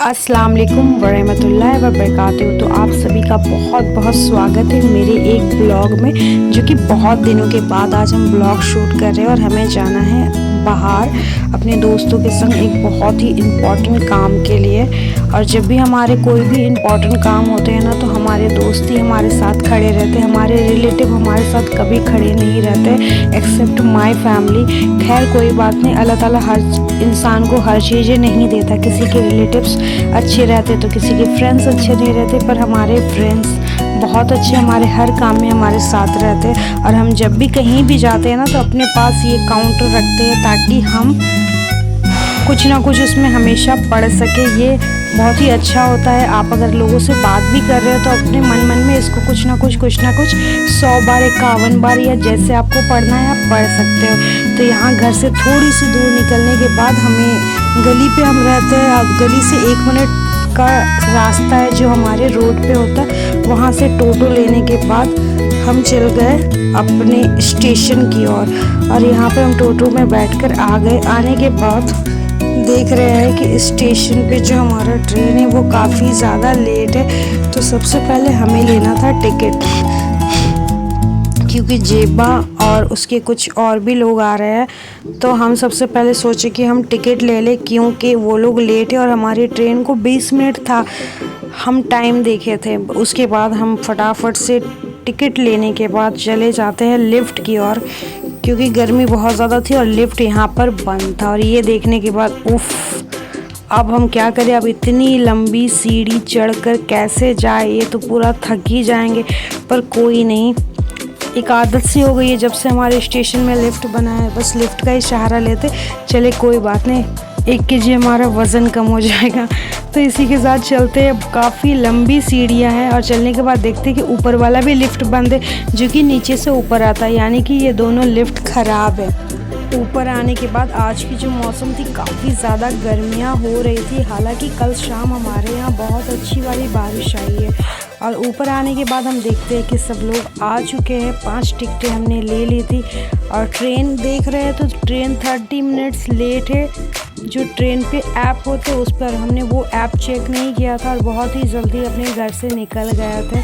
अस्सलाम वालेकुम वरहमतुल्लाहि वबरकातुहू। तो आप सभी का बहुत बहुत स्वागत है मेरे एक ब्लॉग में, जो कि बहुत दिनों के बाद आज हम ब्लॉग शूट कर रहे हैं और हमें जाना है बाहर अपने दोस्तों के संग एक बहुत ही इम्पोर्टेंट काम के लिए। और जब भी हमारे कोई भी इम्पोर्टेंट काम होते हैं ना, तो हमारे दोस्त ही हमारे साथ खड़े रहते हैं। हमारे रिलेटिव हमारे साथ कभी खड़े नहीं रहते एक्सेप्ट माय फैमिली। खैर कोई बात नहीं, अल्लाह ताला हर इंसान को हर चीज़ें नहीं देता। किसी के रिलेटिव्स अच्छे रहते तो किसी के फ्रेंड्स अच्छे नहीं रहते, पर हमारे फ्रेंड्स बहुत अच्छे हमारे हर काम में हमारे साथ रहते हैं। और हम जब भी कहीं भी जाते हैं ना, तो अपने पास ये काउंटर रखते हैं ताकि हम कुछ ना कुछ उसमें हमेशा पढ़ सके। ये बहुत ही अच्छा होता है। आप अगर लोगों से बात भी कर रहे हो तो अपने मन में इसको कुछ ना कुछ 100 बार 51 बार या जैसे आपको पढ़ना है आप पढ़ सकते हो। तो यहाँ घर से थोड़ी सी दूर निकलने के बाद हमें गली पे हम रहते हैं, गली से 1 मिनट का रास्ता है जो हमारे रोड पे होता है। वहाँ से टोटो लेने के बाद हम चल गए अपने स्टेशन की ओर। और यहाँ पे हम टोटो में बैठकर आ गए। आने के बाद देख रहे हैं कि स्टेशन पे जो हमारा ट्रेन है वो काफ़ी ज़्यादा लेट है। तो सबसे पहले हमें लेना था टिकट, क्योंकि जेबा और उसके कुछ और भी लोग आ रहे हैं। तो हम सबसे पहले सोचे कि हम टिकट ले लें, क्योंकि वो लोग लेट है और हमारी ट्रेन को 20 मिनट था, हम टाइम देखे थे। उसके बाद हम फटाफट से टिकट लेने के बाद चले जाते हैं लिफ्ट की ओर, क्योंकि गर्मी बहुत ज़्यादा थी और लिफ्ट यहाँ पर बंद था। और ये देखने के बाद उफ, अब हम क्या करें, अब इतनी लंबी सीढ़ी चढ़कर कैसे जाए, ये तो पूरा थक ही जाएंगे। पर कोई नहीं, एक आदत सी हो गई है जब से हमारे स्टेशन में लिफ्ट बना है, बस लिफ्ट का ही सहारा लेते चले। कोई बात नहीं, 1 kg हमारा वज़न कम हो जाएगा। तो इसी के साथ चलते हैं। काफ़ी लंबी सीढ़ियाँ हैं और चलने के बाद देखते हैं कि ऊपर वाला भी लिफ्ट बंद है, जो कि नीचे से ऊपर आता है, यानी कि ये दोनों लिफ्ट ख़राब है। ऊपर आने के बाद आज की जो मौसम थी, काफ़ी ज़्यादा गर्मियाँ हो रही थी। हालांकि कल शाम हमारे यहाँ बहुत अच्छी वाली बारिश आई है। और ऊपर आने के बाद हम देखते हैं कि सब लोग आ चुके हैं। 5 टिकटें हमने ले ली थी। और ट्रेन देख रहे हैं तो ट्रेन 30 मिनट्स लेट है। जो ट्रेन पे ऐप होते हैं उस पर हमने वो ऐप चेक नहीं किया था और बहुत ही जल्दी अपने घर से निकल गए थे।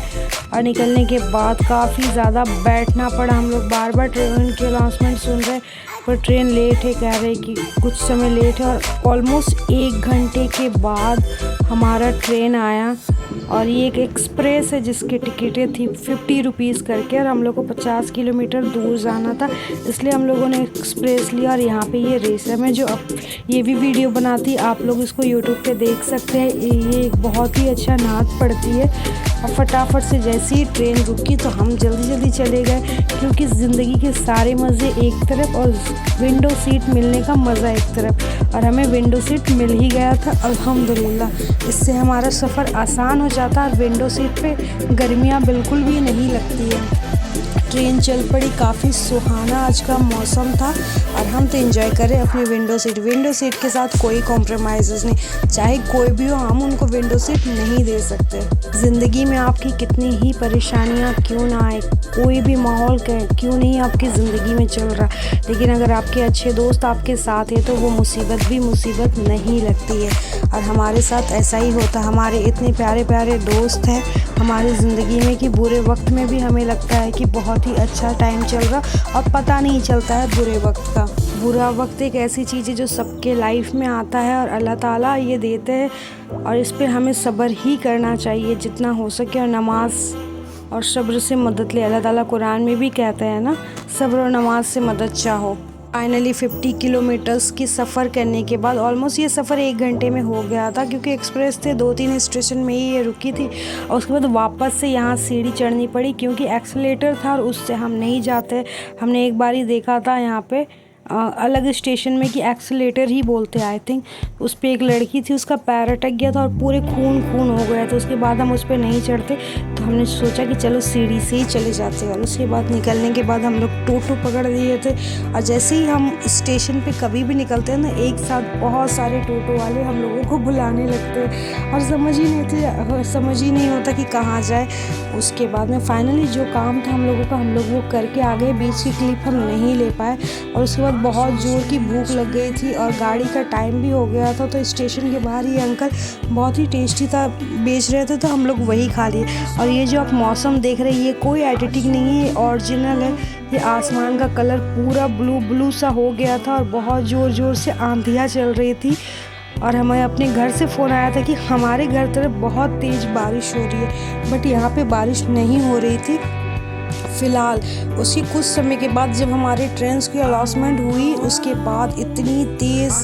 और निकलने के बाद काफ़ी ज़्यादा बैठना पड़ा। हम लोग बार बार ट्रेन के अनाउंसमेंट सुन रहे, पर ट्रेन लेट है, कह रहे कि कुछ समय लेट है। और ऑलमोस्ट 1 घंटे के बाद हमारा ट्रेन आया। और ये एक एक्सप्रेस है जिसकी टिकटें थी 50 रुपीज़ करके, और हम लोग को 50 किलोमीटर दूर जाना था, इसलिए हम लोगों ने एक्सप्रेस लिया। और यहाँ पे ये रेसम है जो अब ये भी वीडियो बनाती है, आप लोग इसको यूट्यूब पे देख सकते हैं। ये एक बहुत ही अच्छा नाच पड़ती है। और फटाफट से जैसे ही ट्रेन रुकी तो हम जल्दी चले गए, क्योंकि ज़िंदगी के सारे मज़े एक तरफ और विंडो सीट मिलने का मज़ा एक तरफ। और हमें विंडो सीट मिल ही गया था अल्हम्दुलिल्लाह। इससे हमारा सफ़र आसान हो जाता है और विंडो सीट पे गर्मियाँ बिल्कुल भी नहीं लगती है। ट्रेन चल पड़ी, काफ़ी सुहाना आज का मौसम था और हम तो एंजॉय करें अपनी विंडो सीट के साथ। कोई कॉम्प्रोमाइज़ नहीं, चाहे कोई भी हो, हम उनको विंडो सीट नहीं दे सकते। ज़िंदगी में आपकी कितनी ही परेशानियां क्यों ना आए, कोई भी माहौल क्यों नहीं आपकी ज़िंदगी में चल रहा, लेकिन अगर आपके अच्छे दोस्त आपके साथ है तो वो मुसीबत भी मुसीबत नहीं लगती है। और हमारे साथ ऐसा ही होता। हमारे इतने प्यारे प्यारे दोस्त हैं हमारी ज़िंदगी में कि बुरे वक्त में भी हमें लगता है कि बहुत ही अच्छा टाइम चल रहा, और पता नहीं चलता है बुरे वक्त का। बुरा वक्त एक ऐसी चीज़ है जो सबके लाइफ में आता है और अल्लाह ताला ये देते हैं, और इस पे हमें सब्र ही करना चाहिए जितना हो सके। और नमाज और सब्र से मदद ले। अल्लाह ताला कुरान में भी कहते हैं ना, सब्र और नमाज से मदद चाहो। फाइनली 50 किलोमीटर्स की सफ़र करने के बाद ऑलमोस्ट ये सफ़र 1 घंटे में हो गया था, क्योंकि एक्सप्रेस थे 2-3 स्टेशन में ही ये रुकी थी। और उसके बाद वापस से यहाँ सीढ़ी चढ़नी पड़ी, क्योंकि एक्सीलेटर था और उससे हम नहीं जाते। हमने एक बार ही देखा था यहाँ पे अलग स्टेशन में कि एक्सीलेटर ही बोलते आई थिंक। उस पर एक लड़की थी, उसका पैर अटक गया था और पूरे खून हो गया था। उसके बाद हम उस पर नहीं चढ़ते, तो हमने सोचा कि चलो सीढ़ी से ही चले जाते हैं। और उसके बाद निकलने के बाद हम लोग टोटो पकड़ दिए थे। और जैसे ही हम स्टेशन पे कभी भी निकलते हैं ना, एक साथ बहुत सारे टोटो वाले हम लोगों को बुलाने लगते हैं और समझ ही नहीं होता कि कहाँ जाए। उसके बाद में फाइनली जो काम था हम लोगों का, हम लोग वो करके आ गए। बीच की क्लिप हम नहीं ले पाए। और उसके बाद बहुत ज़ोर की भूख लग गई थी और गाड़ी का टाइम भी हो गया था, तो स्टेशन के बाहर ये अंकल बहुत ही टेस्टी था बेच रहे थे, तो हम लोग वही खा लिए। और ये जो आप मौसम देख रहे हैं ये कोई एडिटिंग नहीं है, ओरिजिनल है। ये आसमान का कलर पूरा ब्लू ब्लू सा हो गया था और बहुत ज़ोर ज़ोर से आंधियाँ चल रही थी। और हमें अपने घर से फ़ोन आया था कि हमारे घर तरफ बहुत तेज़ बारिश हो रही है, बट यहाँ पे बारिश नहीं हो रही थी फ़िलहाल। उसके कुछ समय के बाद जब हमारे ट्रेन की अलॉटमेंट हुई, उसके बाद इतनी तेज़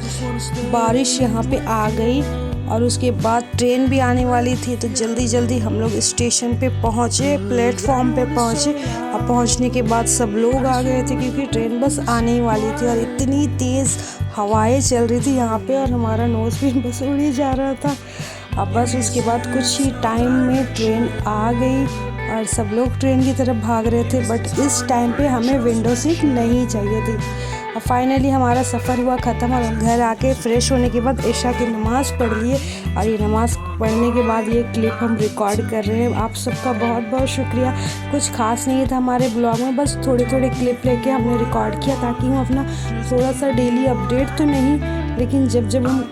बारिश यहाँ पे आ गई और उसके बाद ट्रेन भी आने वाली थी, तो जल्दी जल्दी हम लोग स्टेशन पे पहुँचे, प्लेटफॉर्म पे पहुँचे। और पहुँचने के बाद सब लोग आ गए थे क्योंकि ट्रेन बस आने ही वाली थी और इतनी तेज़ हवाएं चल रही थी यहाँ पे और हमारा नोज़ भी बस उड़ ही जा रहा था। अब बस उसके बाद कुछ ही टाइम में ट्रेन आ गई और सब लोग ट्रेन की तरफ भाग रहे थे, बट इस टाइम पे हमें विंडो सीट नहीं चाहिए थी। और फाइनली हमारा सफ़र हुआ ख़त्म और हम घर आके फ़्रेश होने के बाद इशा की नमाज़ पढ़ लिए। और ये नमाज़ पढ़ने के बाद ये क्लिप हम रिकॉर्ड कर रहे हैं। आप सबका बहुत बहुत शुक्रिया। कुछ खास नहीं था हमारे ब्लॉग में, बस थोड़े थोड़े क्लिप लेके हमने रिकॉर्ड किया ताकि हम अपना थोड़ा सा डेली अपडेट तो नहीं, लेकिन जब हम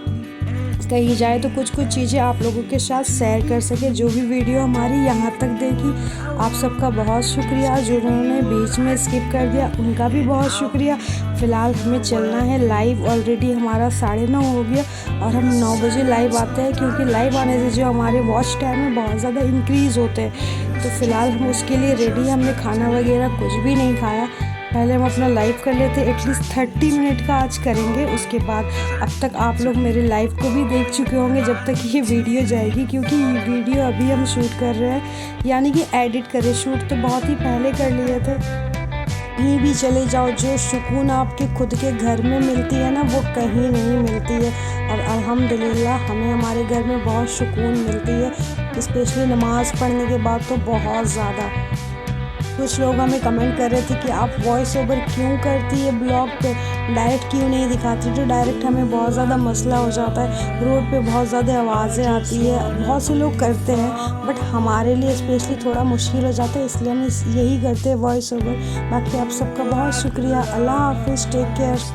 कहीं जाए तो कुछ चीज़ें आप लोगों के साथ शेयर कर सके। जो भी वीडियो हमारी यहाँ तक देखी, आप सबका बहुत शुक्रिया। जिन्होंने बीच में स्किप कर दिया उनका भी बहुत शुक्रिया। फ़िलहाल हमें चलना है लाइव, ऑलरेडी हमारा 9:30 हो गया और हम 9 बजे लाइव आते हैं, क्योंकि लाइव आने से जो हमारे वॉच टाइम में बहुत ज़्यादा इंक्रीज़ होते हैं। तो फ़िलहाल हम उसके लिए रेडी। हमने खाना वगैरह कुछ भी नहीं खाया, पहले हम अपना लाइव कर लेते। एटलीस्ट 30 मिनट का आज करेंगे। उसके बाद अब तक आप लोग मेरे लाइव को भी देख चुके होंगे जब तक ये वीडियो जाएगी, क्योंकि ये वीडियो अभी हम शूट कर रहे हैं, यानी कि एडिट कर रहे। शूट तो बहुत ही पहले कर लिए थे। कहीं भी चले जाओ, जो सुकून आपके खुद के घर में मिलती है ना, वो कहीं नहीं मिलती है। और अल्हम्दुलिल्लाह हमें हमारे घर में बहुत सुकून मिलती है, स्पेशली नमाज़ पढ़ने के बाद तो बहुत ज़्यादा। कुछ लोग हमें कमेंट कर रहे थे कि आप वॉइस ओवर क्यों करती है ब्लॉग पे, डायरेक्ट क्यों नहीं दिखाती। तो डायरेक्ट हमें बहुत ज़्यादा मसला हो जाता है, रोड पे बहुत ज़्यादा आवाज़ें आती है। बहुत से लोग करते हैं, बट हमारे लिए स्पेशली थोड़ा मुश्किल हो जाता है, इसलिए हम यही करते हैं वॉइस ओवर। बाकी आप सबका बहुत शुक्रिया। अल्लाह हाफिज़, टेक केयर।